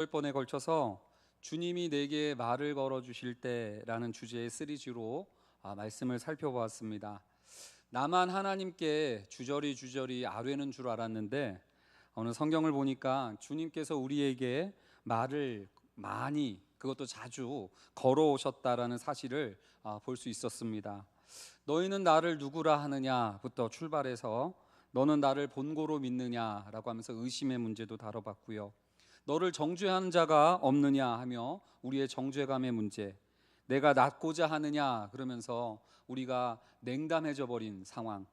8번에 걸쳐서 주님이 내게 말을 걸어 주실 때라는 주제의 시리즈로 말씀을 살펴보았습니다. 나만 하나님께 주저리 아뢰는 줄 알았는데 오늘 성경을 보니까 주님께서 우리에게 말을 많이, 그것도 자주 걸어오셨다라는 사실을 볼 수 있었습니다. 너희는 나를 누구라 하느냐부터 출발해서 너는 나를 본고로 믿느냐라고 하면서 의심의 문제도 다뤄봤고요. 너를 정죄한 자가 없느냐 하며 우리의 정죄감의 문제, 내가 낫고자 하느냐 그러면서 우리가 냉담해져 버린 상황,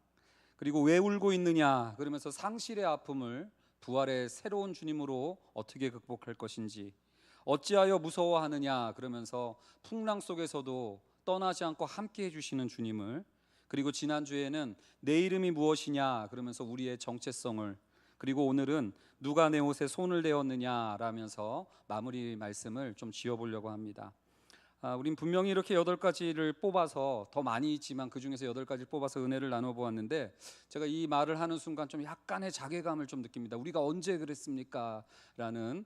그리고 왜 울고 있느냐 그러면서 상실의 아픔을 부활의 새로운 주님으로 어떻게 극복할 것인지, 어찌하여 무서워하느냐 그러면서 풍랑 속에서도 떠나지 않고 함께 해주시는 주님을, 그리고 지난주에는 내 이름이 무엇이냐 그러면서 우리의 정체성을, 그리고 오늘은 누가 내 옷에 손을 대었느냐 라면서 마무리 말씀을 좀 지어보려고 합니다. 우린 분명히 이렇게 8가지를 뽑아서, 더 많이 있지만 그 중에서 8가지를 뽑아서 은혜를 나눠보았는데, 제가 이 말을 하는 순간 좀 약간의 자괴감을 좀 느낍니다. 우리가 언제 그랬습니까? 라는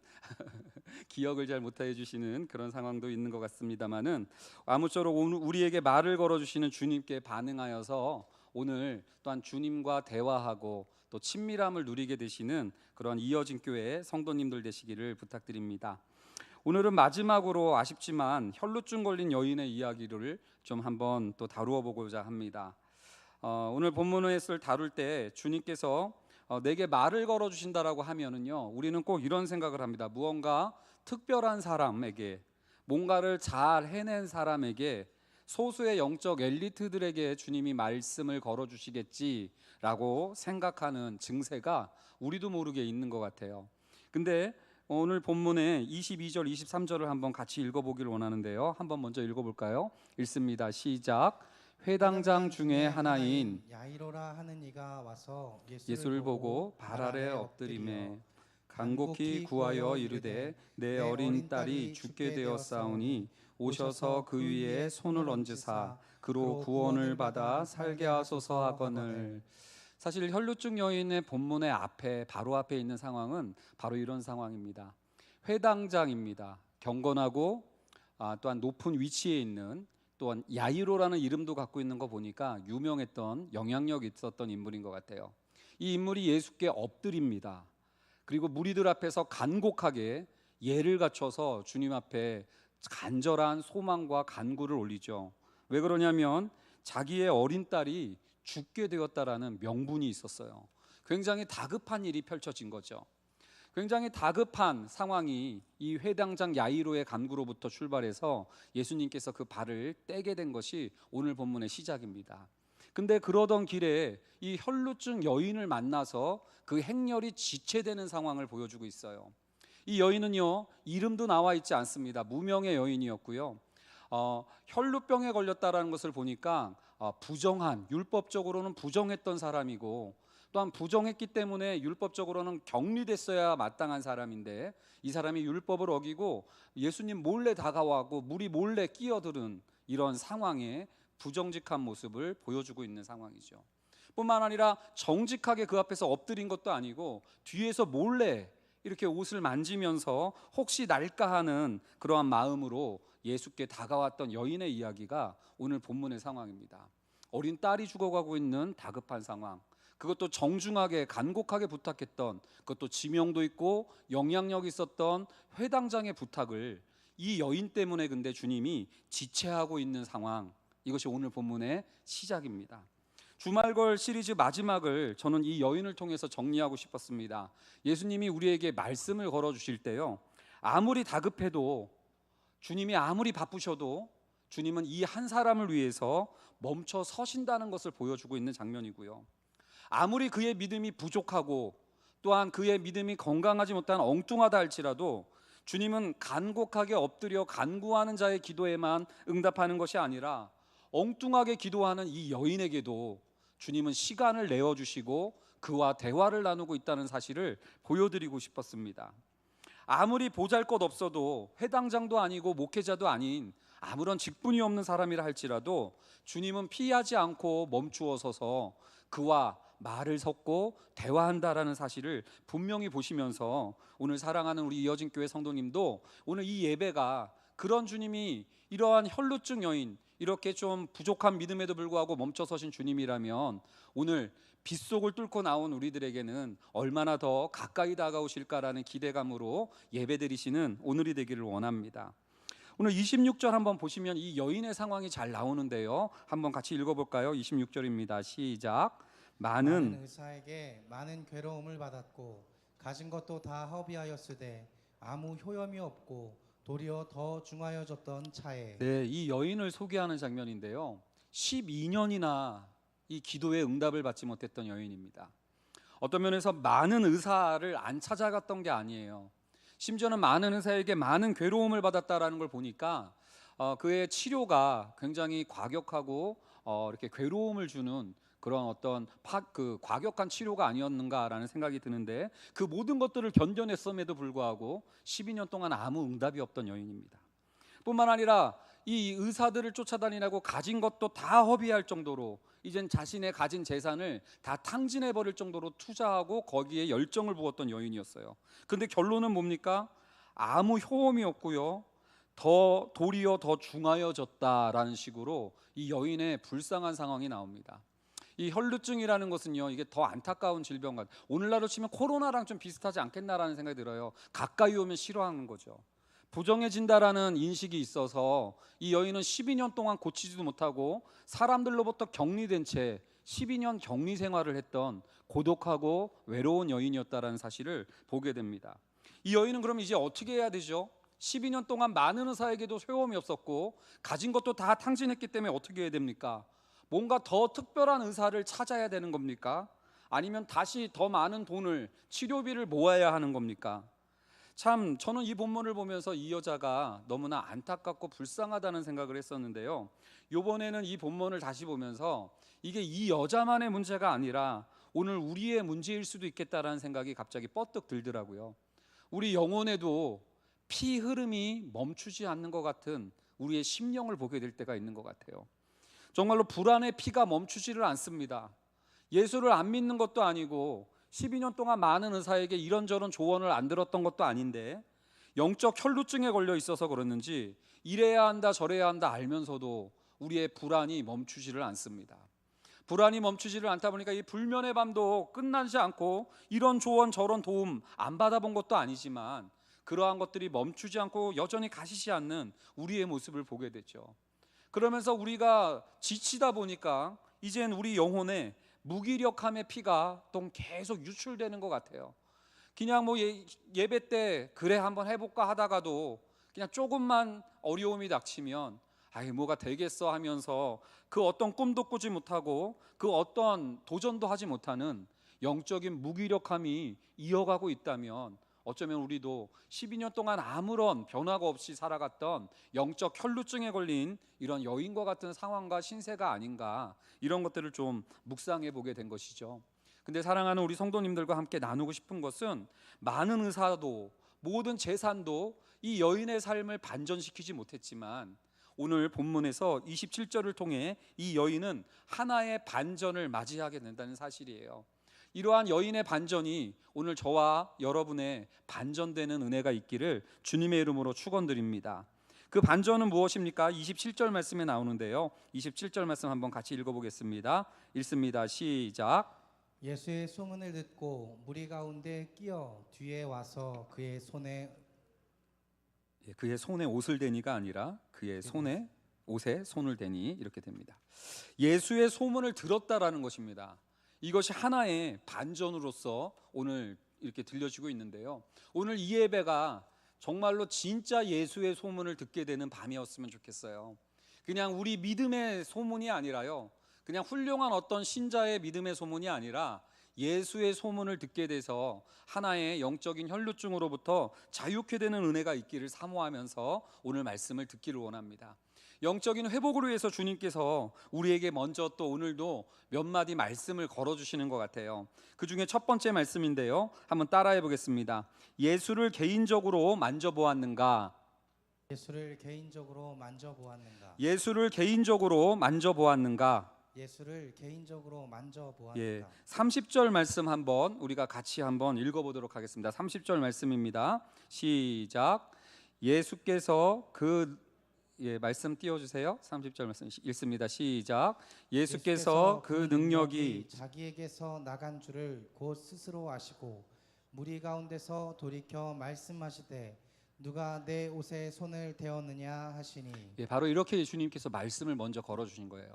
기억을 잘 못해 주시는 그런 상황도 있는 것 같습니다만은, 아무쪼록 오늘 우리에게 말을 걸어주시는 주님께 반응하여서 오늘 또한 주님과 대화하고 또 친밀함을 누리게 되시는 그런 이어진 교회의 성도님들 되시기를 부탁드립니다. 오늘은 마지막으로 아쉽지만 혈루증 걸린 여인의 이야기를 좀 한번 또 다루어 보고자 합니다. 오늘 본문을 다룰 때 주님께서 내게 말을 걸어 주신다라고 하면은요, 우리는 꼭 이런 생각을 합니다. 무언가 특별한 사람에게, 뭔가를 잘 해낸 사람에게, 소수의 영적 엘리트들에게 주님이 말씀을 걸어 주시겠지라고 생각하는 증세가 우리도 모르게 있는 것 같아요. 근데 오늘 본문의 22절, 23절을 한번 같이 읽어보기를 원하는데요. 한번 먼저 읽어볼까요? 읽습니다. 시작. 회당장 중에 하나인 야이로라 하는 이가 와서 예수를 보고 발 아래 엎드리매 간곡히 구하여 이르되 내 어린 딸이 죽게 되었사오니 오셔서 그 위에 손을 얹으사 그로 구원을 받아 살게 하소서 하거늘. 사실 혈루증 여인의 본문의 앞에, 바로 앞에 있는 상황은 바로 이런 상황입니다. 회당장입니다. 경건하고 또한 높은 위치에 있는, 또한 야이로라는 이름도 갖고 있는 거 보니까 유명했던, 영향력 있었던 인물인 것 같아요. 이 인물이 예수께 엎드립니다. 그리고 무리들 앞에서 간곡하게 예를 갖춰서 주님 앞에 간절한 소망과 간구를 올리죠. 왜 그러냐면 자기의 어린 딸이 죽게 되었다라는 명분이 있었어요. 굉장히 다급한 일이 펼쳐진 거죠. 굉장히 다급한 상황이 이 회당장 야이로의 간구로부터 출발해서 예수님께서 그 발을 떼게 된 것이 오늘 본문의 시작입니다. 근데 그러던 길에 이 혈루증 여인을 만나서 그 행렬이 지체되는 상황을 보여주고 있어요. 이 여인은요, 이름도 나와 있지 않습니다. 무명의 여인이었고요. 혈루병에 걸렸다라는 것을 보니까 부정한, 율법적으로는 부정했던 사람이고, 또한 부정했기 때문에 율법적으로는 격리됐어야 마땅한 사람인데, 이 사람이 율법을 어기고 예수님 몰래 다가와고 무리 몰래 끼어드는 이런 상황에 부정직한 모습을 보여주고 있는 상황이죠. 뿐만 아니라 정직하게 그 앞에서 엎드린 것도 아니고 뒤에서 몰래 이렇게 옷을 만지면서 혹시 날까 하는 그러한 마음으로 예수께 다가왔던 여인의 이야기가 오늘 본문의 상황입니다. 어린 딸이 죽어가고 있는 다급한 상황, 그것도 정중하게 간곡하게 부탁했던, 그것도 지명도 있고 영향력 있었던 회당장의 부탁을 이 여인 때문에 근데 주님이 지체하고 있는 상황, 이것이 오늘 본문의 시작입니다. 주말걸 시리즈 마지막을 저는 이 여인을 통해서 정리하고 싶었습니다. 예수님이 우리에게 말씀을 걸어주실 때요, 아무리 다급해도, 주님이 아무리 바쁘셔도 주님은 이 한 사람을 위해서 멈춰 서신다는 것을 보여주고 있는 장면이고요. 아무리 그의 믿음이 부족하고 또한 그의 믿음이 건강하지 못한 엉뚱하다 할지라도 주님은 간곡하게 엎드려 간구하는 자의 기도에만 응답하는 것이 아니라 엉뚱하게 기도하는 이 여인에게도 주님은 시간을 내어주시고 그와 대화를 나누고 있다는 사실을 보여드리고 싶었습니다. 아무리 보잘것 없어도, 회당장도 아니고 목회자도 아닌 아무런 직분이 없는 사람이라 할지라도 주님은 피하지 않고 멈추어 서서 그와 말을 섞고 대화한다라는 사실을 분명히 보시면서 오늘 사랑하는 우리 이어진 교회 성도님도 오늘 이 예배가 그런 주님이 이러한 혈루증 여인, 이렇게 좀 부족한 믿음에도 불구하고 멈춰 서신 주님이라면 오늘 빗속을 뚫고 나온 우리들에게는 얼마나 더 가까이 다가오실까라는 기대감으로 예배드리시는 오늘이 되기를 원합니다. 오늘 26절 한번 보시면 이 여인의 상황이 잘 나오는데요. 한번 같이 읽어볼까요? 26절입니다. 시작. 많은 의사에게 많은 괴로움을 받았고 가진 것도 다 허비하였으되 아무 효염이 없고 도리어 더 중하여졌던 차에. 네, 이 여인을 소개하는 장면인데요. 12년이나 이 기도에 응답을 받지 못했던 여인입니다. 어떤 면에서 많은 의사를 안 찾아갔던 게 아니에요. 심지어는 많은 의사에게 많은 괴로움을 받았다라는 걸 보니까 그의 치료가 굉장히 과격하고 이렇게 괴로움을 주는 그런 어떤 과격한 치료가 아니었는가라는 생각이 드는데 그 모든 것들을 견뎌냈음에도 불구하고 12년 동안 아무 응답이 없던 여인입니다. 뿐만 아니라 이 의사들을 쫓아다니라고 가진 것도 다 허비할 정도로 이젠 자신의 가진 재산을 다 탕진해 버릴 정도로 투자하고 거기에 열정을 부었던 여인이었어요. 근데 결론은 뭡니까? 아무 효험이 없고요. 도리어 더 중하여졌다라는 식으로 이 여인의 불쌍한 상황이 나옵니다. 이 혈루증이라는 것은요, 이게 더 안타까운 질병 같아요. 오늘날로 치면 코로나랑 좀 비슷하지 않겠나라는 생각이 들어요. 가까이 오면 싫어하는 거죠. 부정해진다라는 인식이 있어서 이 여인은 12년 동안 고치지도 못하고 사람들로부터 격리된 채 12년 격리 생활을 했던 고독하고 외로운 여인이었다라는 사실을 보게 됩니다. 이 여인은 그럼 이제 어떻게 해야 되죠? 12년 동안 많은 의사에게도 소용이 없었고 가진 것도 다 탕진했기 때문에 어떻게 해야 됩니까? 뭔가 더 특별한 의사를 찾아야 되는 겁니까? 아니면 다시 더 많은 돈을, 치료비를 모아야 하는 겁니까? 참 저는 이 본문을 보면서 이 여자가 너무나 안타깝고 불쌍하다는 생각을 했었는데요. 이번에는 이 본문을 다시 보면서 이게 이 여자만의 문제가 아니라 오늘 우리의 문제일 수도 있겠다라는 생각이 갑자기 뻗뜩 들더라고요. 우리 영혼에도 피 흐름이 멈추지 않는 것 같은 우리의 심령을 보게 될 때가 있는 것 같아요. 정말로 불안의 피가 멈추지를 않습니다. 예수를 안 믿는 것도 아니고 12년 동안 많은 의사에게 이런저런 조언을 안 들었던 것도 아닌데 영적 혈루증에 걸려 있어서 그러는지 이래야 한다 저래야 한다 알면서도 우리의 불안이 멈추지를 않습니다. 불안이 멈추지를 않다 보니까 이 불면의 밤도 끝나지 않고 이런 조언 저런 도움 안 받아본 것도 아니지만 그러한 것들이 멈추지 않고 여전히 가시지 않는 우리의 모습을 보게 되죠. 그러면서 우리가 지치다 보니까 이젠 우리 영혼에 무기력함의 피가 또 계속 유출되는 것 같아요. 그냥 뭐 예배 때 그래 한번 해볼까 하다가도 그냥 조금만 어려움이 닥치면 아이 뭐가 되겠어 하면서 그 어떤 꿈도 꾸지 못하고 그 어떤 도전도 하지 못하는 영적인 무기력함이 이어가고 있다면 어쩌면 우리도 12년 동안 아무런 변화가 없이 살아갔던 영적 혈루증에 걸린 이런 여인과 같은 상황과 신세가 아닌가, 이런 것들을 좀 묵상해 보게 된 것이죠. 근데 사랑하는 우리 성도님들과 함께 나누고 싶은 것은 많은 의사도 모든 재산도 이 여인의 삶을 반전시키지 못했지만 오늘 본문에서 27절을 통해 이 여인은 하나의 반전을 맞이하게 된다는 사실이에요. 이러한 여인의 반전이 오늘 저와 여러분의 반전되는 은혜가 있기를 주님의 이름으로 축원드립니다. 그 반전은 무엇입니까? 27절 말씀에 나오는데요. 27절 말씀 한번 같이 읽어보겠습니다. 읽습니다. 시작. 예수의 소문을 듣고 무리 가운데 끼어 뒤에 와서 그의 손에 옷을 대니가 아니라 그의 손에 옷에 손을 대니 이렇게 됩니다. 예수의 소문을 들었다라는 것입니다. 이것이 하나의 반전으로서 오늘 이렇게 들려지고 있는데요. 오늘 이 예배가 정말로 진짜 예수의 소문을 듣게 되는 밤이었으면 좋겠어요. 그냥 우리 믿음의 소문이 아니라요, 그냥 훌륭한 어떤 신자의 믿음의 소문이 아니라 예수의 소문을 듣게 돼서 하나의 영적인 혈루증으로부터 자유케 되는 은혜가 있기를 사모하면서 오늘 말씀을 듣기를 원합니다. 영적인 회복을 위해서 주님께서 우리에게 먼저 또 오늘도 몇 마디 말씀을 걸어주시는 것 같아요. 그 중에 첫 번째 말씀인데요, 한번 따라해 보겠습니다. 예수를 개인적으로 만져보았는가? 예수를 개인적으로 만져보았는가? 예수를 개인적으로 만져보았는가? 예수를 개인적으로 만져보았다. 예, 30절 말씀 한번 우리가 같이 한번 읽어보도록 하겠습니다. 30절 말씀입니다. 시작. 예수께서 말씀 띄워주세요. 30절 말씀 읽습니다. 시작. 예수께서 그 능력이 자기에게서 나간 줄을 곧 스스로 아시고 무리 가운데서 돌이켜 말씀하시되 누가 내 옷에 손을 대었느냐 하시니. 바로 이렇게 예수님께서 말씀을 먼저 걸어주신 거예요.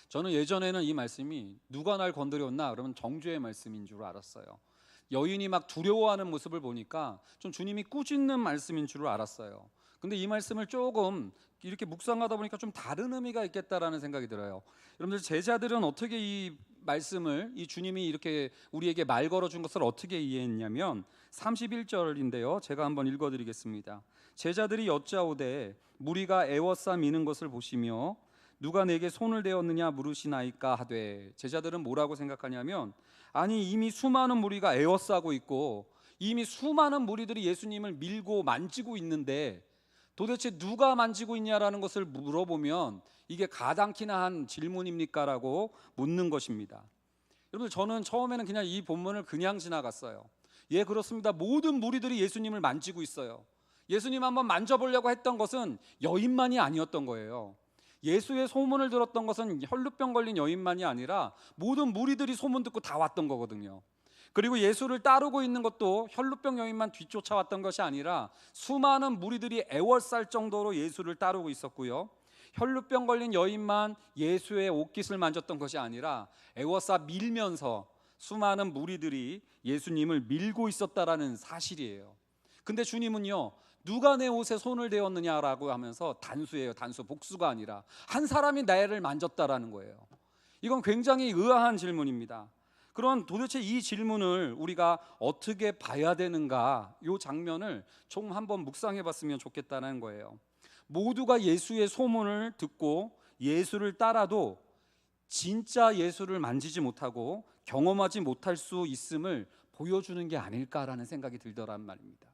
저는 예전에는 이 말씀이 누가 날 건드렸나 그러면 정죄의 말씀인 줄 알았어요. 여인이 막 두려워하는 모습을 보니까 좀 주님이 꾸짖는 말씀인 줄 알았어요. 근데 이 말씀을 조금 이렇게 묵상하다 보니까 좀 다른 의미가 있겠다라는 생각이 들어요. 여러분들, 제자들은 어떻게 이 말씀을, 이 주님이 이렇게 우리에게 말 걸어준 것을 어떻게 이해했냐면 31절인데요 제가 한번 읽어드리겠습니다. 제자들이 여짜오되 무리가 애워싸 미는 것을 보시며 누가 내게 손을 대었느냐 물으시나이까 하되, 제자들은 뭐라고 생각하냐면, 아니 이미 수많은 무리가 애워싸고 있고 이미 수많은 무리들이 예수님을 밀고 만지고 있는데 도대체 누가 만지고 있냐라는 것을 물어보면 이게 가당키나 한 질문입니까? 라고 묻는 것입니다. 여러분들, 저는 처음에는 그냥 이 본문을 그냥 지나갔어요. 예, 그렇습니다. 모든 무리들이 예수님을 만지고 있어요. 예수님 한번 만져보려고 했던 것은 여인만이 아니었던 거예요. 예수의 소문을 들었던 것은 혈루병 걸린 여인만이 아니라 모든 무리들이 소문 듣고 다 왔던 거거든요. 그리고 예수를 따르고 있는 것도 혈루병 여인만 뒤쫓아왔던 것이 아니라 수많은 무리들이 애월쌀 정도로 예수를 따르고 있었고요. 혈루병 걸린 여인만 예수의 옷깃을 만졌던 것이 아니라 애워싸 밀면서 수많은 무리들이 예수님을 밀고 있었다라는 사실이에요. 근데 주님은요, 누가 내 옷에 손을 대었느냐라고 하면서 단수예요. 단수, 복수가 아니라 한 사람이 나를 만졌다라는 거예요. 이건 굉장히 의아한 질문입니다. 그런 도대체 이 질문을 우리가 어떻게 봐야 되는가, 이 장면을 좀 한번 묵상해 봤으면 좋겠다는 거예요. 모두가 예수의 소문을 듣고 예수를 따라도 진짜 예수를 만지지 못하고 경험하지 못할 수 있음을 보여주는 게 아닐까라는 생각이 들더란 말입니다.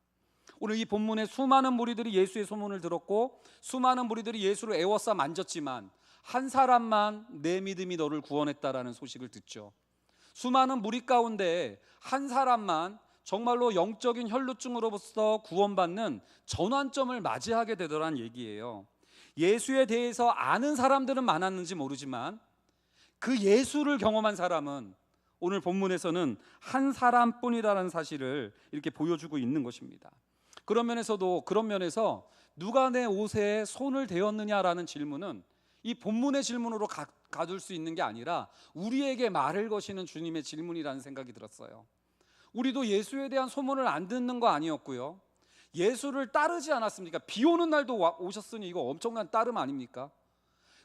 오늘 이 본문에 수많은 무리들이 예수의 소문을 들었고 수많은 무리들이 예수를 애워싸 만졌지만 한 사람만 내 믿음이 너를 구원했다라는 소식을 듣죠. 수많은 무리 가운데 한 사람만 정말로 영적인 혈루증으로부터 구원받는 전환점을 맞이하게 되더란 얘기예요. 예수에 대해서 아는 사람들은 많았는지 모르지만 그 예수를 경험한 사람은 오늘 본문에서는 한 사람뿐이라는 사실을 이렇게 보여주고 있는 것입니다. 그런 면에서 누가 내 옷에 손을 대었느냐라는 질문은 이 본문의 질문으로 가둘 수 있는 게 아니라 우리에게 말을 거시는 주님의 질문이라는 생각이 들었어요. 우리도 예수에 대한 소문을 안 듣는 거 아니었고요, 예수를 따르지 않았습니까? 비 오는 날도 오셨으니 이거 엄청난 따름 아닙니까?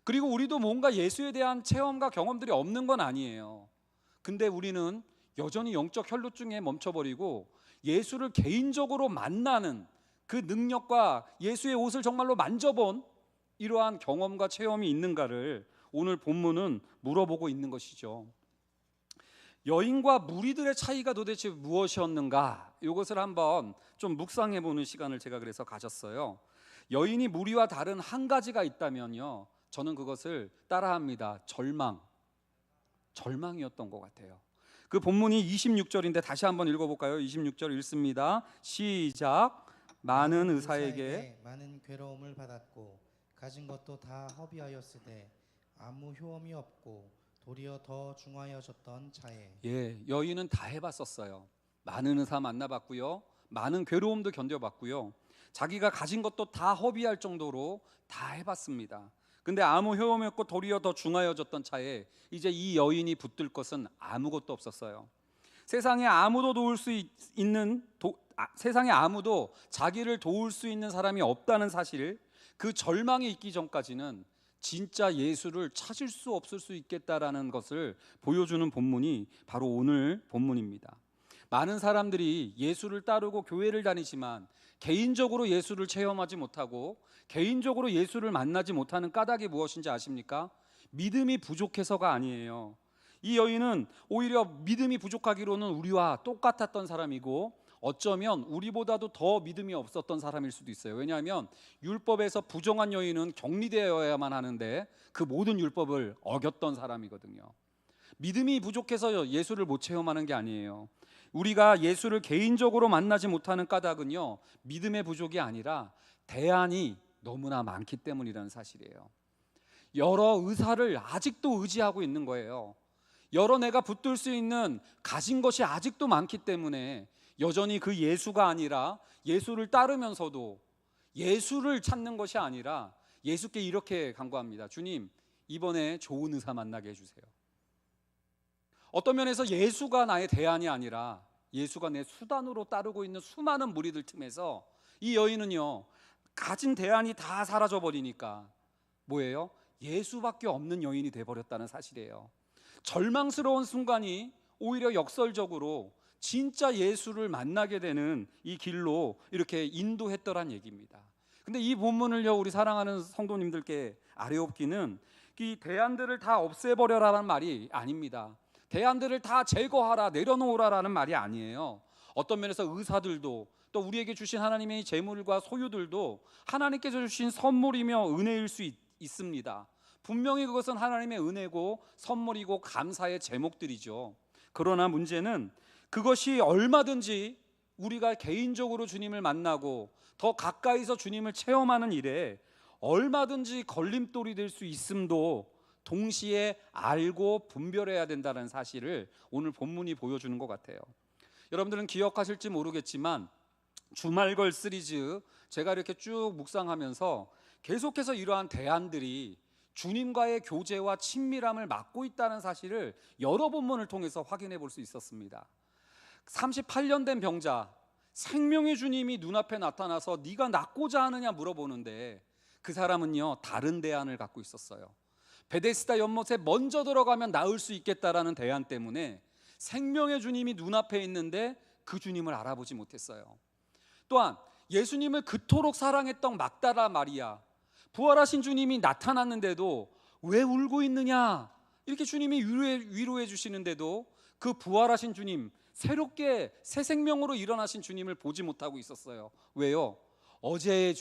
그리고 우리도 뭔가 예수에 대한 체험과 경험들이 없는 건 아니에요. 근데 우리는 여전히 영적 혈루증에 멈춰버리고 예수를 개인적으로 만나는 그 능력과 예수의 옷을 정말로 만져본 이러한 경험과 체험이 있는가를 오늘 본문은 물어보고 있는 것이죠. 여인과 무리들의 차이가 도대체 무엇이었는가, 이것을 한번 좀 묵상해 보는 시간을 제가 그래서 가졌어요. 여인이 무리와 다른 한 가지가 있다면요, 저는 그것을 따라합니다. 절망이었던 것 같아요. 그 본문이 26절인데 다시 한번 읽어볼까요? 26절 읽습니다. 시작. 많은 의사에게 많은 괴로움을 받았고 가진 것도 다 허비하였으되 아무 효험이 없고 도리어 더 중하여졌던 차에. 여인은 다 해봤었어요. 많은 의사 만나봤고요, 많은 괴로움도 견뎌봤고요, 자기가 가진 것도 다 허비할 정도로 다 해봤습니다. 근데 아무 효험이 없고 도리어 더 중하여졌던 차에 이제 이 여인이 붙들 것은 아무것도 없었어요. 세상에 아무도 세상에 아무도 자기를 도울 수 있는 사람이 없다는 사실, 그 절망이 있기 전까지는 진짜 예수를 찾을 수 없을 수 있겠다라는 것을 보여주는 본문이 바로 오늘 본문입니다. 많은 사람들이 예수를 따르고 교회를 다니지만 개인적으로 예수를 체험하지 못하고 개인적으로 예수를 만나지 못하는 까닭이 무엇인지 아십니까? 믿음이 부족해서가 아니에요. 이 여인은 오히려 믿음이 부족하기로는 우리와 똑같았던 사람이고 어쩌면 우리보다도 더 믿음이 없었던 사람일 수도 있어요. 왜냐하면 율법에서 부정한 여인은 격리되어야만 하는데 그 모든 율법을 어겼던 사람이거든요. 믿음이 부족해서 예수를 못 체험하는 게 아니에요. 우리가 예수를 개인적으로 만나지 못하는 까닭은요, 믿음의 부족이 아니라 대안이 너무나 많기 때문이라는 사실이에요. 여러 의사를 아직도 의지하고 있는 거예요. 여러 내가 붙들 수 있는 가진 것이 아직도 많기 때문에 여전히 그 예수가 아니라 예수를 따르면서도 예수를 찾는 것이 아니라 예수께 이렇게 간구합니다. 주님, 이번에 좋은 의사 만나게 해주세요. 어떤 면에서 예수가 나의 대안이 아니라 예수가 내 수단으로 따르고 있는 수많은 무리들 틈에서 이 여인은요, 가진 대안이 다 사라져 버리니까 뭐예요? 예수밖에 없는 여인이 돼버렸다는 사실이에요. 절망스러운 순간이 오히려 역설적으로 진짜 예수를 만나게 되는 이 길로 이렇게 인도했더란 얘기입니다. 근데 이 본문을요, 우리 사랑하는 성도님들께 아뢰옵기는 이 대안들을 다 없애버려라라는 말이 아닙니다. 대안들을 다 제거하라, 내려놓으라라는 말이 아니에요. 어떤 면에서 의사들도 또 우리에게 주신 하나님의 재물과 소유들도 하나님께서 주신 선물이며 은혜일 수 있습니다. 분명히 그것은 하나님의 은혜고 선물이고 감사의 제목들이죠. 그러나 문제는 그것이 얼마든지 우리가 개인적으로 주님을 만나고 더 가까이서 주님을 체험하는 일에 얼마든지 걸림돌이 될 수 있음도 동시에 알고 분별해야 된다는 사실을 오늘 본문이 보여주는 것 같아요. 여러분들은 기억하실지 모르겠지만 주말걸 시리즈 제가 이렇게 쭉 묵상하면서 계속해서 이러한 대안들이 주님과의 교제와 친밀함을 막고 있다는 사실을 여러 본문을 통해서 확인해 볼 수 있었습니다. 38년 된 병자, 생명의 주님이 눈앞에 나타나서 네가 낫고자 하느냐 물어보는데 그 사람은요, 다른 대안을 갖고 있었어요. 베데스다 연못에 먼저 들어가면 나을 수 있겠다라는 대안 때문에 생명의 주님이 눈앞에 있는데 그 주님을 알아보지 못했어요. 또한 예수님을 그토록 사랑했던 막달라 마리아, 부활하신 주님이 나타났는데도 왜 울고 있느냐 이렇게 주님이 위로해 주시는데도 그 부활하신 주님, 새롭게 새 생명으로 일어나신 주님을 보지 못하고 있었어요. 왜요? 어제의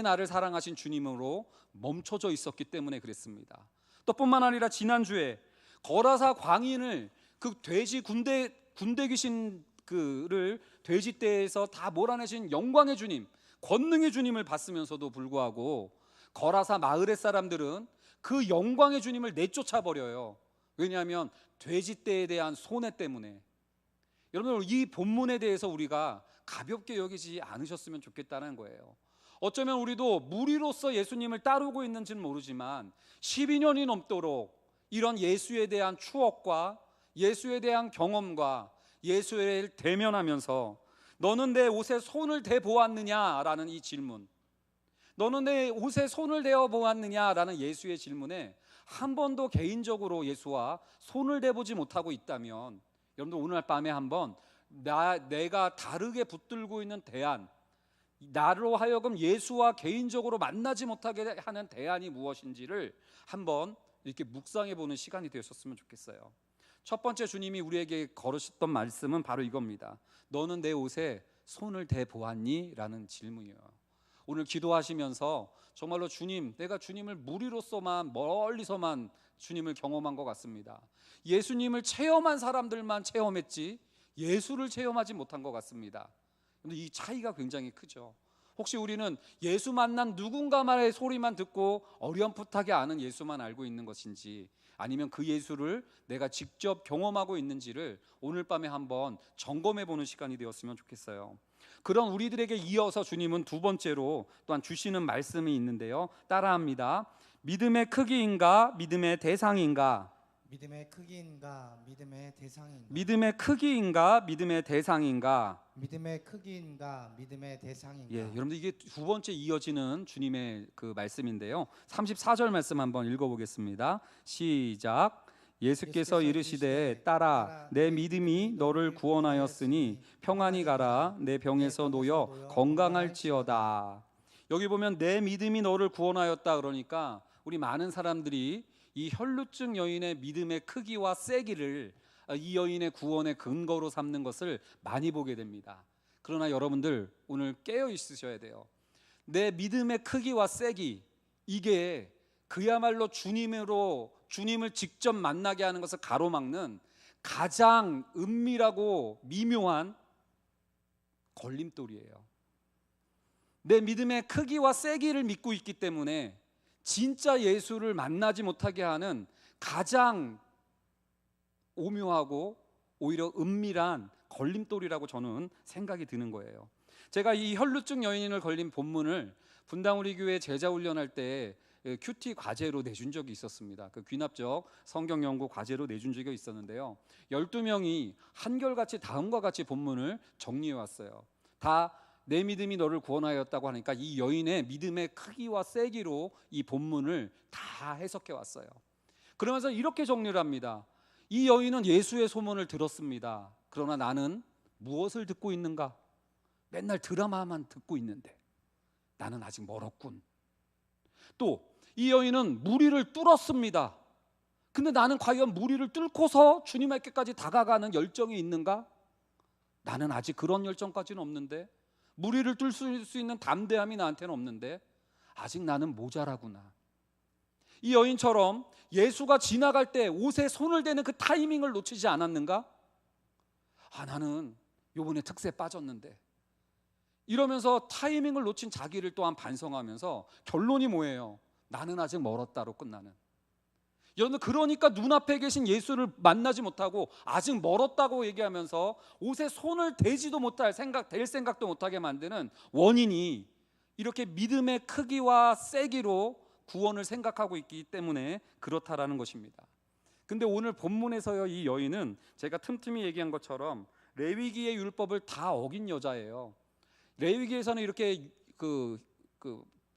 나를 사랑하신 주님으로 멈춰져 있었기 때문에 그랬습니다. 또 뿐만 아니라 지난주에 거라사 광인을 그 돼지 군대 귀신 그를 돼지떼에서 다 몰아내신 영광의 주님, 권능의 주님을 봤으면서도 불구하고 거라사 마을의 사람들은 그 영광의 주님을 내쫓아 버려요. 왜냐하면 돼지떼에 대한 손해 때문에. 여러분, 이 본문에 대해서 우리가 가볍게 여기지 않으셨으면 좋겠다는 거예요. 어쩌면 우리도 무리로서 예수님을 따르고 있는지는 모르지만 12년이 넘도록 이런 예수에 대한 추억과 예수에 대한 경험과 예수를 대면하면서 너는 내 옷에 손을 대보았느냐라는 이 질문, 너는 내 옷에 손을 대어 보았느냐라는 예수의 질문에 한 번도 개인적으로 예수와 손을 대보지 못하고 있다면 여러분들 오늘 밤에 한번 내가 다르게 붙들고 있는 대안, 나로 하여금 예수와 개인적으로 만나지 못하게 하는 대안이 무엇인지를 한번 이렇게 묵상해 보는 시간이 되었으면 좋겠어요. 첫 번째 주님이 우리에게 걸으셨던 말씀은 바로 이겁니다. 너는 내 옷에 손을 대보았니? 라는 질문이에요. 오늘 기도하시면서 정말로 주님, 내가 주님을 무리로서만 멀리서만 주님을 경험한 것 같습니다. 예수님을 체험한 사람들만 체험했지 예수를 체험하지 못한 것 같습니다. 근데 이 차이가 굉장히 크죠. 혹시 우리는 예수 만난 누군가 말의 소리만 듣고 어렴풋하게 아는 예수만 알고 있는 것인지, 아니면 그 예수를 내가 직접 경험하고 있는지를 오늘 밤에 한번 점검해 보는 시간이 되었으면 좋겠어요. 그런 우리들에게 이어서 주님은 두 번째로 또한 주시는 말씀이 있는데요, 따라합니다. 믿음의 크기인가 믿음의 대상인가? 믿음의 크기인가 믿음의 대상인가? 믿음의 크기인가 믿음의 대상인가? 믿음의 크기인가 믿음의 대상인가? 예, 여러분들 이게 두 번째 이어지는 주님의 그 말씀인데요. 34절 말씀 한번 읽어보겠습니다. 시작. 예수께서 이르시되 딸아 내 믿음이 너를 구원하였으니 평안히 가라 내 병에서 놓여 건강할지어다. 여기 보면 내 믿음이 너를 구원하였다 그러니까 우리 많은 사람들이 이 혈루증 여인의 믿음의 크기와 세기를 이 여인의 구원의 근거로 삼는 것을 많이 보게 됩니다. 그러나 여러분들 오늘 깨어 있으셔야 돼요. 내 믿음의 크기와 세기, 이게 그야말로 주님을 직접 만나게 하는 것을 가로막는 가장 은밀하고 미묘한 걸림돌이에요. 내 믿음의 크기와 세기를 믿고 있기 때문에 진짜 예수를 만나지 못하게 하는 가장 오묘하고 오히려 은밀한 걸림돌이라고 저는 생각이 드는 거예요. 제가 이 혈루증 여인을 걸린 본문을 분당 우리 교회 제자 훈련할 때 큐티 과제로 내준 적이 있었습니다. 그 귀납적 성경 연구 과제로 내준 적이 있었는데요. 12명이 한결같이 다음과 같이 본문을 정리해 왔어요. 다 내 믿음이 너를 구원하였다고 하니까 이 여인의 믿음의 크기와 세기로 이 본문을 다 해석해 왔어요. 그러면서 이렇게 정리를 합니다. 이 여인은 예수의 소문을 들었습니다. 그러나 나는 무엇을 듣고 있는가? 맨날 드라마만 듣고 있는데 나는 아직 멀었군. 또 이 여인은 무리를 뚫었습니다. 근데 나는 과연 무리를 뚫고서 주님께까지 다가가는 열정이 있는가? 나는 아직 그런 열정까지는 없는데, 무리를 뚫을 수 있는 담대함이 나한테는 없는데 아직 나는 모자라구나. 이 여인처럼 예수가 지나갈 때 옷에 손을 대는 그 타이밍을 놓치지 않았는가? 나는 요번에 특세 빠졌는데, 이러면서 타이밍을 놓친 자기를 또한 반성하면서 결론이 뭐예요? 나는 아직 멀었다로 끝나는. 여러분, 그러니까 눈앞에 계신 예수를 만나지 못하고 아직 멀었다고 얘기하면서 옷에 손을 대지도 못할 될 생각도 못하게 만드는 원인이 이렇게 믿음의 크기와 세기로 구원을 생각하고 있기 때문에 그렇다라는 것입니다. 근데 오늘 본문에서요, 이 여인은 제가 틈틈이 얘기한 것처럼 레위기의 율법을 다 어긴 여자예요. 레위기에서는 이렇게 그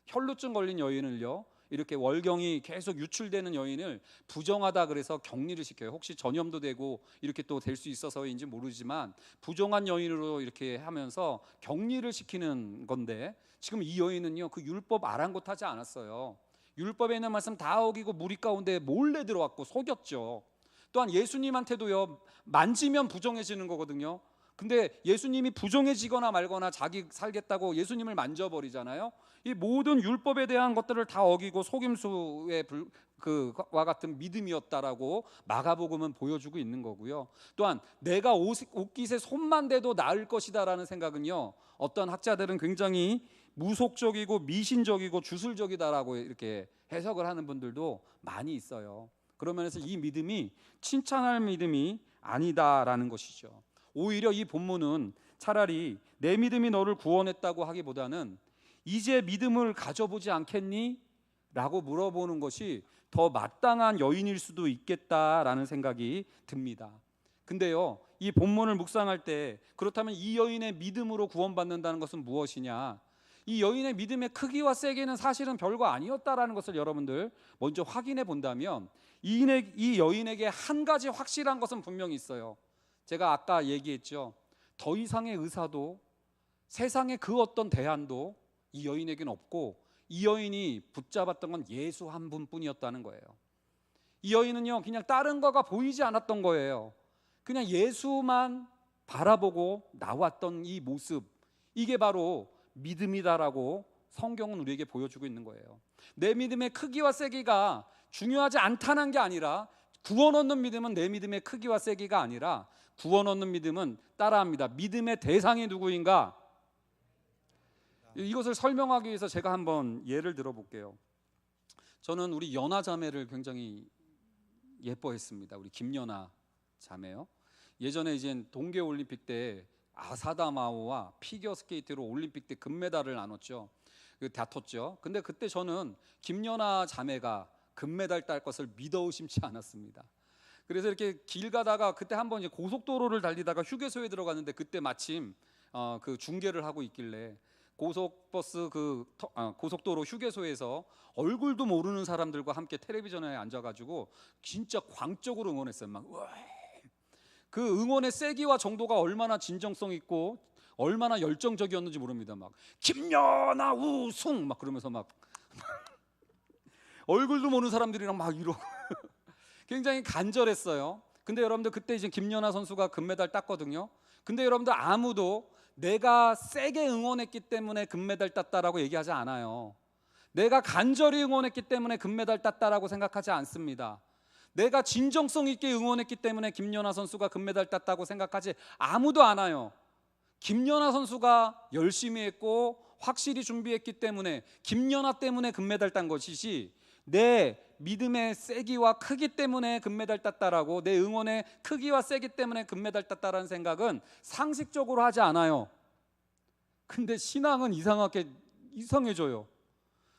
혈루증 걸린 여인을요, 이렇게 월경이 계속 유출되는 여인을 부정하다 그래서 격리를 시켜요. 혹시 전염도 되고 이렇게 또 될 수 있어서인지 모르지만 부정한 여인으로 이렇게 하면서 격리를 시키는 건데, 지금 이 여인은요 그 율법 아랑곳하지 않았어요. 율법에 있는 말씀 다 어기고 무리 가운데 몰래 들어왔고 속였죠. 또한 예수님한테도요 만지면 부정해지는 거거든요. 근데 예수님이 부정해지거나 말거나 자기 살겠다고 예수님을 만져버리잖아요. 이 모든 율법에 대한 것들을 다 어기고 속임수의 그와 같은 믿음이었다라고 마가복음은 보여주고 있는 거고요. 또한 내가 옷깃에 손만 대도 나을 것이다라는 생각은요, 어떤 학자들은 굉장히 무속적이고 미신적이고 주술적이다라고 이렇게 해석을 하는 분들도 많이 있어요. 그런 면에서 이 믿음이 칭찬할 믿음이 아니다라는 것이죠. 오히려 이 본문은 차라리 내 믿음이 너를 구원했다고 하기보다는 이제 믿음을 가져보지 않겠니? 라고 물어보는 것이 더 마땅한 여인일 수도 있겠다라는 생각이 듭니다. 근데요, 이 본문을 묵상할 때 그렇다면 이 여인의 믿음으로 구원받는다는 것은 무엇이냐? 이 여인의 믿음의 크기와 세기는 사실은 별거 아니었다라는 것을 여러분들 먼저 확인해 본다면 이 여인에게 한 가지 확실한 것은 분명히 있어요. 제가 아까 얘기했죠. 더 이상의 의사도 세상의 그 어떤 대안도 이 여인에게는 없고, 이 여인이 붙잡았던 건 예수 한 분뿐이었다는 거예요. 이 여인은요 그냥 다른 거가 보이지 않았던 거예요. 그냥 예수만 바라보고 나왔던 이 모습, 이게 바로 믿음이다라고 성경은 우리에게 보여주고 있는 거예요. 내 믿음의 크기와 세기가 중요하지 않다는 게 아니라, 구원 얻는 믿음은 내 믿음의 크기와 세기가 아니라 구원 얻는 믿음은 따라합니다. 믿음의 대상이 누구인가? 이것을 설명하기 위해서 제가 한번 예를 들어볼게요. 저는 우리 연하 자매를 굉장히 예뻐했습니다. 우리 김연아 자매요. 예전에 이제 동계올림픽 때 아사다마오와 피겨스케이트로 올림픽 때 금메달을 나눴죠. 다퉜죠. 근데 그때 저는 김연아 자매가 금메달 딸 것을 믿어 의심치 않았습니다. 그래서 이렇게 길 가다가 그때 한번 이제 고속도로를 달리다가 휴게소에 들어갔는데, 그때 마침 그 중계를 하고 있길래 고속버스 고속도로 휴게소에서 얼굴도 모르는 사람들과 함께 텔레비전에 앉아가지고 진짜 광적으로 응원했어요. 막 그 응원의 세기와 정도가 얼마나 진정성 있고 얼마나 열정적이었는지 모릅니다. 막 김연아 우승 막 그러면서 막 얼굴도 모르는 사람들이랑 막 이러고 굉장히 간절했어요. 근데 여러분들 그때 이제 김연아 선수가 금메달 땄거든요. 근데 여러분들 아무도 내가 세게 응원했기 때문에 금메달 땄다라고 얘기하지 않아요. 내가 간절히 응원했기 때문에 금메달 땄다라고 생각하지 않습니다. 내가 진정성 있게 응원했기 때문에 김연아 선수가 금메달 땄다고 생각하지 아무도 않아요. 김연아 선수가 열심히 했고 확실히 준비했기 때문에, 김연아 때문에 금메달 딴 것이지 내 믿음의 세기와 크기 때문에 금메달 땄다라고, 내 응원의 크기와 세기 때문에 금메달 땄다라는 생각은 상식적으로 하지 않아요. 근데 신앙은 이상해져요.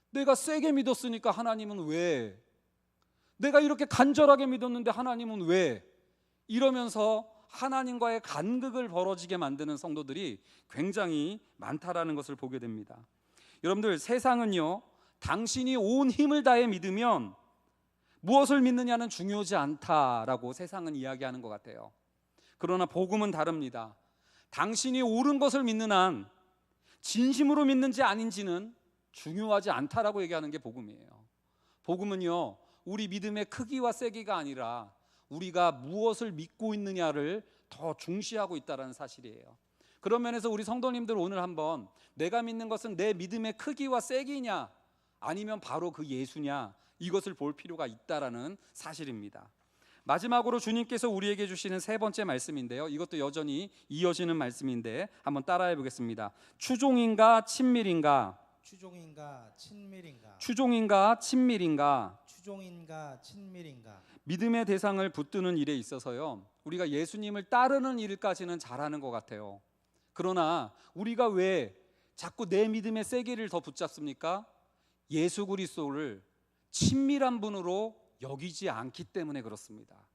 내가 세게 믿었으니까 하나님은 왜? 내가 이렇게 간절하게 믿었는데 하나님은 왜? 이러면서 하나님과의 간극을 벌어지게 만드는 성도들이 굉장히 많다라는 것을 보게 됩니다. 여러분들, 세상은요, 당신이 온 힘을 다해 믿으면 무엇을 믿느냐는 중요하지 않다라고 세상은 이야기하는 것 같아요. 그러나 복음은 다릅니다. 당신이 옳은 것을 믿는 한 진심으로 믿는지 아닌지는 중요하지 않다라고 얘기하는 게 복음이에요. 복음은요, 우리 믿음의 크기와 세기가 아니라 우리가 무엇을 믿고 있느냐를 더 중시하고 있다는 사실이에요. 그런 면에서 우리 성도님들 오늘 한번 내가 믿는 것은 내 믿음의 크기와 세기냐 아니면 바로 그 예수냐, 이것을 볼 필요가 있다라는 사실입니다. 마지막으로 주님께서 우리에게 주시는 세 번째 말씀인데요, 이것도 여전히 이어지는 말씀인데 한번 따라해 보겠습니다. 추종인가 친밀인가? 추종인가 친밀인가? 추종인가 친밀인가? 추종인가 친밀인가? 믿음의 대상을 붙드는 일에 있어서요, 우리가 예수님을 따르는 일까지는 잘하는 것 같아요. 그러나 우리가 왜 자꾸 내 믿음의 세기를 더 붙잡습니까? 예수 그리스도를 친밀한 분으로 여기지 않기 때문에 그렇습니다.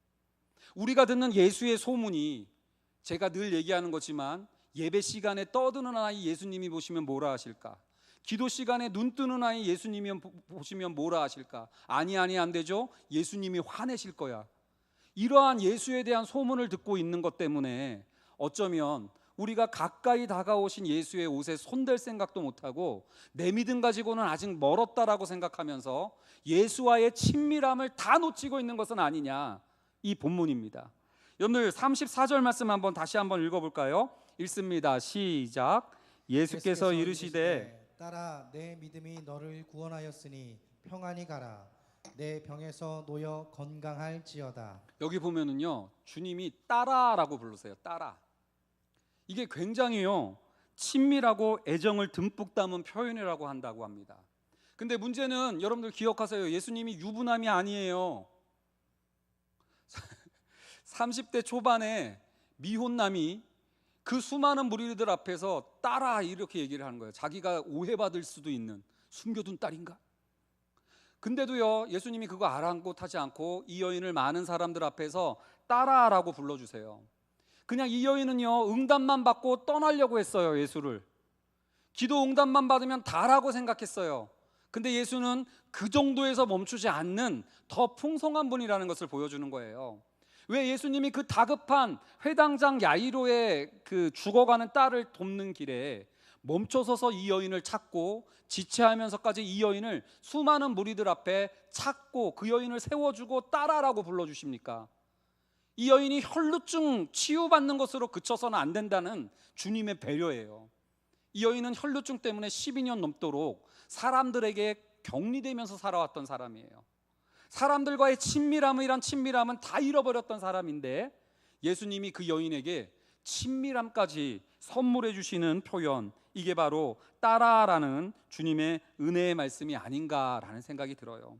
우리가 듣는 예수의 소문이, 제가 늘 얘기하는 거지만, 예배 시간에 떠드는 아이 예수님이 보시면 뭐라 하실까? 기도 시간에 눈 뜨는 아이 예수님이 보시면 뭐라 하실까? 아니 안 되죠. 예수님이 화내실 거야. 이러한 예수에 대한 소문을 듣고 있는 것 때문에 어쩌면 우리가 가까이 다가오신 예수의 옷에 손댈 생각도 못하고 내 믿음 가지고는 아직 멀었다라고 생각하면서 예수와의 친밀함을 다 놓치고 있는 것은 아니냐, 이 본문입니다. 여러분들 34절 말씀 다시 한번 읽어볼까요? 읽습니다. 시작. 예수께서 이르시되 따라 내 믿음이 너를 구원하였으니 평안히 가라. 내 병에서 놓여 건강할지어다. 여기 보면은요, 주님이 따라라고 부르세요. 따라. 이게 굉장히요 친밀하고 애정을 듬뿍 담은 표현이라고 한다고 합니다. 근데 문제는 여러분들 기억하세요. 예수님이 유부남이 아니에요. 30대 초반에 미혼남이 그 수많은 무리들 앞에서 따라 이렇게 얘기를 하는 거예요. 자기가 오해받을 수도 있는 숨겨둔 딸인가? 근데도요, 예수님이 그거 아랑곳하지 않고 이 여인을 많은 사람들 앞에서 따라라고 불러주세요. 그냥 이 여인은요, 응답만 받고 떠나려고 했어요. 예수를 기도 응답만 받으면 다라고 생각했어요. 근데 예수는 그 정도에서 멈추지 않는 더 풍성한 분이라는 것을 보여주는 거예요. 왜 예수님이 그 다급한 회당장 야이로의 그 죽어가는 딸을 돕는 길에 멈춰서서 이 여인을 찾고 지체하면서까지 이 여인을 수많은 무리들 앞에 찾고 그 여인을 세워주고 따라라고 불러주십니까? 이 여인이 혈루증 치유받는 것으로 그쳐서는 안 된다는 주님의 배려예요. 이 여인은 혈루증 때문에 12년 넘도록 사람들에게 격리되면서 살아왔던 사람이에요. 사람들과의 친밀함이란 친밀함은 다 잃어버렸던 사람인데 예수님이 그 여인에게 친밀함까지 선물해 주시는 표현, 이게 바로 따라라는 주님의 은혜의 말씀이 아닌가라는 생각이 들어요.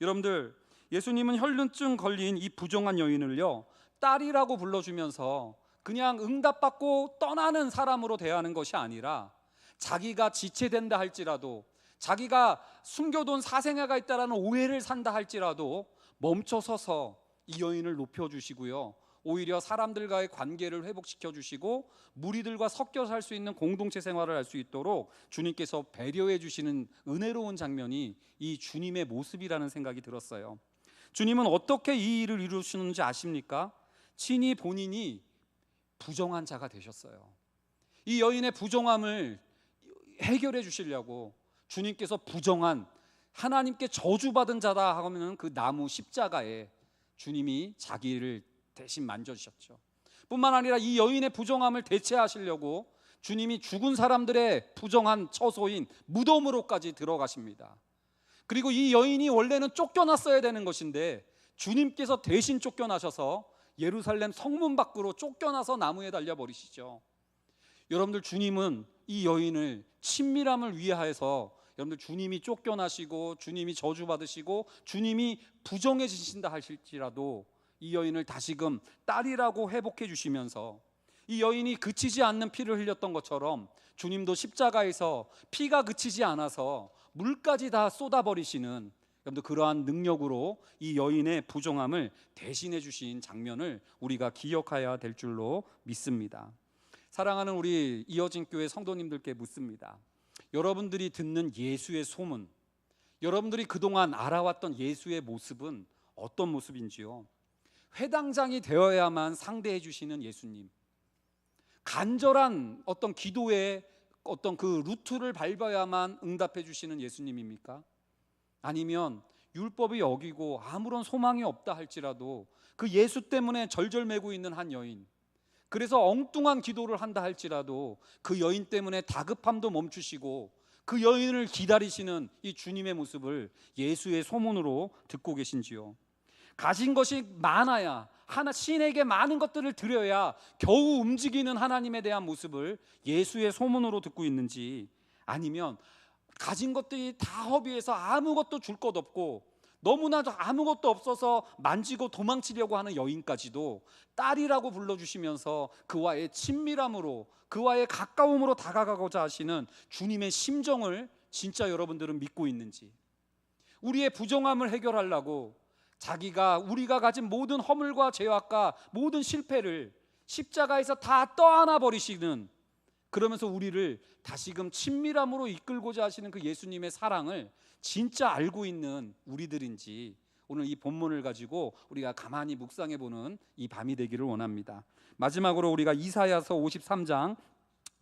여러분들, 예수님은 혈루증 걸린 이 부정한 여인을요, 딸이라고 불러주면서 그냥 응답받고 떠나는 사람으로 대하는 것이 아니라 자기가 지체된다 할지라도, 자기가 숨겨둔 사생아가 있다라는 오해를 산다 할지라도 멈춰서서 이 여인을 높여주시고요, 오히려 사람들과의 관계를 회복시켜 주시고 무리들과 섞여 살 수 있는 공동체 생활을 할 수 있도록 주님께서 배려해 주시는 은혜로운 장면이 이 주님의 모습이라는 생각이 들었어요. 주님은 어떻게 이 일을 이루시는지 아십니까? 친히 본인이 부정한 자가 되셨어요. 이 여인의 부정함을 해결해 주시려고 주님께서 부정한, 하나님께 저주받은 자다 하면 그 나무 십자가에 주님이 자기를 대신 만져주셨죠. 뿐만 아니라 이 여인의 부정함을 대체하시려고 주님이 죽은 사람들의 부정한 처소인 무덤으로까지 들어가십니다. 그리고 이 여인이 원래는 쫓겨났어야 되는 것인데 주님께서 대신 쫓겨나셔서 예루살렘 성문 밖으로 쫓겨나서 나무에 달려버리시죠. 여러분들, 주님은 이 여인을 친밀함을 위하여서 여러분들 주님이 쫓겨나시고 주님이 저주받으시고 주님이 부정해지신다 하실지라도 이 여인을 다시금 딸이라고 회복해 주시면서 이 여인이 그치지 않는 피를 흘렸던 것처럼 주님도 십자가에서 피가 그치지 않아서 물까지 다 쏟아버리시는 여러분들 그러한 능력으로 이 여인의 부정함을 대신해 주신 장면을 우리가 기억해야 될 줄로 믿습니다. 사랑하는 우리 이어진 교회 성도님들께 묻습니다. 여러분들이 듣는 예수의 소문, 여러분들이 그동안 알아왔던 예수의 모습은 어떤 모습인지요? 회당장이 되어야만 상대해 주시는 예수님, 간절한 어떤 기도의 어떤 그 루트를 밟아야만 응답해 주시는 예수님입니까? 아니면 율법이 어기고 아무런 소망이 없다 할지라도 그 예수 때문에 절절매고 있는 한 여인, 그래서 엉뚱한 기도를 한다 할지라도 그 여인 때문에 다급함도 멈추시고 그 여인을 기다리시는 이 주님의 모습을 예수의 소문으로 듣고 계신지요? 가진 것이 많아야, 신에게 많은 것들을 드려야 겨우 움직이는 하나님에 대한 모습을 예수의 소문으로 듣고 있는지, 아니면 가진 것들이 다 허비해서 아무것도 줄 것 없고 너무나 아무것도 없어서 만지고 도망치려고 하는 여인까지도 딸이라고 불러주시면서 그와의 친밀함으로, 그와의 가까움으로 다가가고자 하시는 주님의 심정을 진짜 여러분들은 믿고 있는지, 우리의 부정함을 해결하려고 우리가 가진 모든 허물과 죄악과 모든 실패를 십자가에서 다 떠안아 버리시는, 그러면서 우리를 다시금 친밀함으로 이끌고자 하시는 그 예수님의 사랑을 진짜 알고 있는 우리들인지, 오늘 이 본문을 가지고 우리가 가만히 묵상해 보는 이 밤이 되기를 원합니다. 마지막으로 우리가 이사야서 53장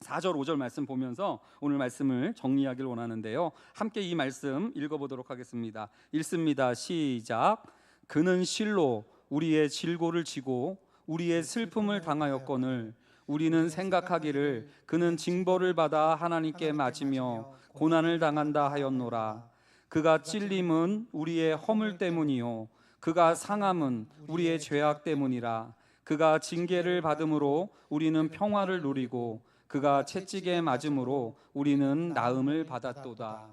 4절 5절 말씀 보면서 오늘 말씀을 정리하길 원하는데요, 함께 이 말씀 읽어보도록 하겠습니다. 읽습니다. 시작. 그는 실로 우리의 질고를 지고 우리의 슬픔을 당하였거늘 우리는 생각하기를 그는 징벌을 받아 하나님께 맞으며 고난을 당한다 하였노라. 그가 찔림은 우리의 허물 때문이요 그가 상함은 우리의 죄악 때문이라. 그가 징계를 받음으로 우리는 평화를 누리고 그가 채찍에 맞음으로 우리는 나음을 받았도다.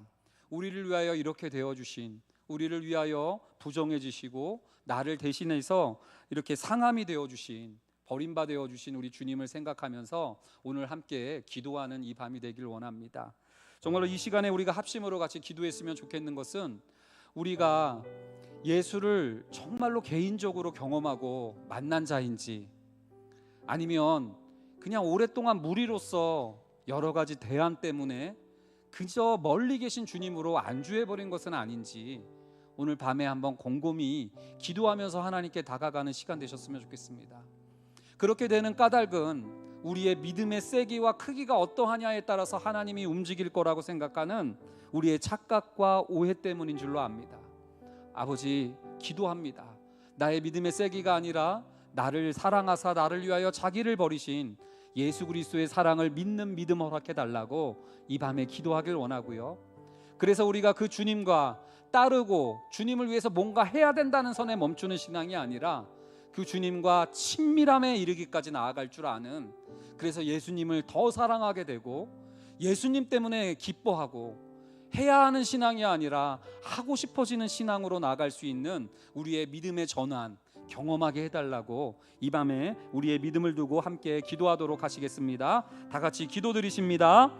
우리를 위하여 이렇게 되어주신, 우리를 위하여 부정해 주시고 나를 대신해서 이렇게 상함이 되어주신, 버림받아 되어주신 우리 주님을 생각하면서 오늘 함께 기도하는 이 밤이 되길 원합니다. 정말로 이 시간에 우리가 합심으로 같이 기도했으면 좋겠는 것은, 우리가 예수를 정말로 개인적으로 경험하고 만난 자인지, 아니면 그냥 오랫동안 무리로서 여러 가지 대안 때문에 그저 멀리 계신 주님으로 안주해버린 것은 아닌지, 오늘 밤에 한번 곰곰이 기도하면서 하나님께 다가가는 시간 되셨으면 좋겠습니다. 그렇게 되는 까닭은 우리의 믿음의 세기와 크기가 어떠하냐에 따라서 하나님이 움직일 거라고 생각하는 우리의 착각과 오해 때문인 줄로 압니다. 아버지, 기도합니다. 나의 믿음의 세기가 아니라 나를 사랑하사 나를 위하여 자기를 버리신 예수 그리스도의 사랑을 믿는 믿음 허락해 달라고 이 밤에 기도하길 원하고요. 그래서 우리가 그 주님과 따르고 주님을 위해서 뭔가 해야 된다는 선에 멈추는 신앙이 아니라 그 주님과 친밀함에 이르기까지 나아갈 줄 아는, 그래서 예수님을 더 사랑하게 되고 예수님 때문에 기뻐하고 해야 하는 신앙이 아니라 하고 싶어지는 신앙으로 나아갈 수 있는 우리의 믿음의 전환 경험하게 해달라고 이 밤에 우리의 믿음을 두고 함께 기도하도록 하시겠습니다. 다 같이 기도드리십니다.